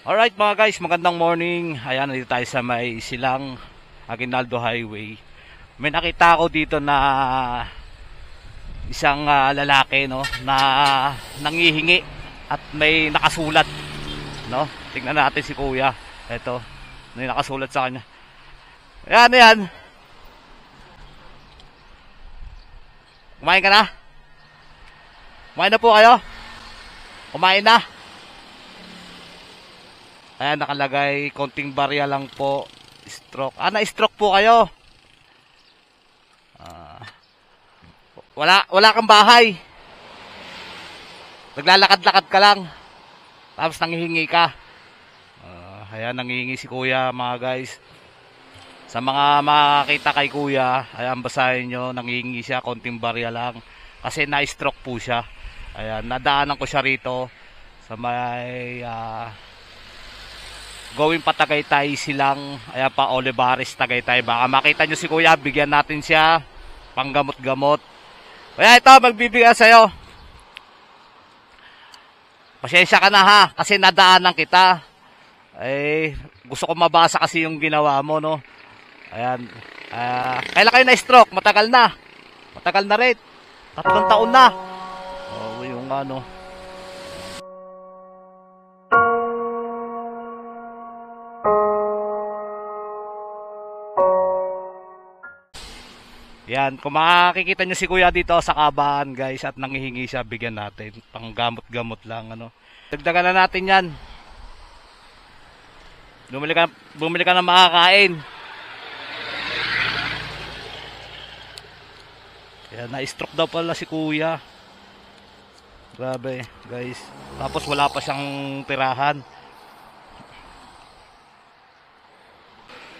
Alright mga guys, magandang morning. Ayan, nandito tayo sa may Silang Aguinaldo Highway. May nakita ako dito na isang lalaki, no, na nangihingi at may nakasulat, no. Tingnan natin si Kuya. Ito, may nakasulat sa kanya. Ayan, ayan. Kumain ka na? Kumain na po kayo? Kumain na? Ayan, nakalagay, konting barya lang po, stroke. Na-stroke po kayo. Wala kang bahay. Naglalakad-lakad ka lang. Tapos nanghihingi ka. Ayan, nanghihingi si Kuya, mga guys. Sa mga makakita kay Kuya, ayan, basahin nyo, nanghihingi siya, konting barya lang. Kasi na-stroke po siya. Ayan, nadaanan ko siya rito sa may going pa Tagaytay Silang, ayan pa Olivares Tagaytay. Baka makita nyo si Kuya, bigyan natin siya panggamot-gamot. Kaya ito, magbibigay sa'yo. Pasensya ka na ha, kasi nadaanan kita. Gusto ko mabasa kasi yung ginawa mo, no. Ayan, kailan kayo na-stroke? Matagal na. Matagal na rin. 3 taon na. Yung ano. Yan, kung makikita nyo si Kuya dito sa kabahan, guys, at nanghihingi siya, bigyan natin. Pang gamot-gamot lang, ano. Dagdagan na natin yan. Bumili ka na makakain. Yan, na-stroke daw pala si Kuya. Grabe, guys. Tapos wala pa siyang tirahan.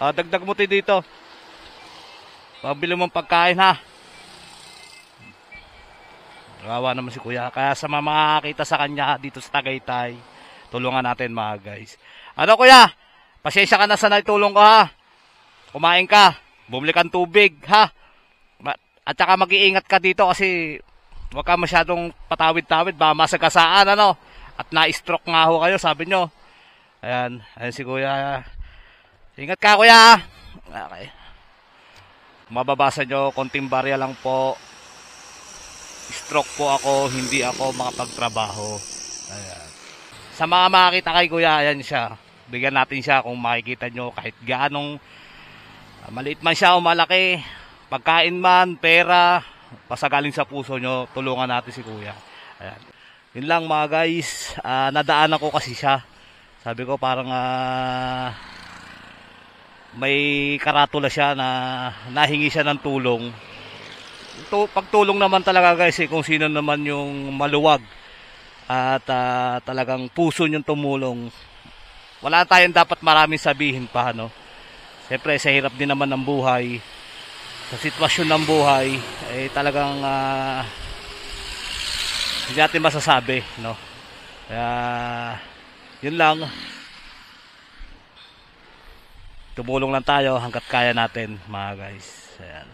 Dagdag mo dito. Pabili mong pagkain ha. Gawa naman si Kuya. Kaya sa mga makakita sa kanya dito sa Tagaytay, tulungan natin mga guys. Ano Kuya? Pasensya ka na sa naitulong ko ha. Kumain ka. Bumili kang tubig ha. At saka mag-iingat ka dito kasi huwag ka masyadong patawid-tawid. Baka masagasaan ano. At na-stroke nga ho kayo sabi nyo. Ayan. Ayan si Kuya. Ingat ka Kuya. Okay. Mababasa nyo, konting barya lang po. Stroke po ako, hindi ako makapagtrabaho. Ayan. Sa mga makakita kay Kuya, ayan siya. Bigyan natin siya kung makikita nyo kahit gaanong maliit man siya o malaki. Pagkain man, pera, pasagaling sa puso nyo, tulungan natin si Kuya. Ayan. Yun lang mga guys, nadaanan ko kasi siya. Sabi ko parang may karatula siya na nahingi siya ng tulong. Pagtulong naman talaga guys, kung sino naman yung maluwag at talagang puso niyong tumulong. Wala tayong dapat maraming sabihin pa, no? Siyempre sa hirap din naman ng buhay, sa sitwasyon ng buhay, talagang hindi natin masasabi, no? Kaya yun lang. Tumulong lang tayo hanggat kaya natin mga guys. Ayan.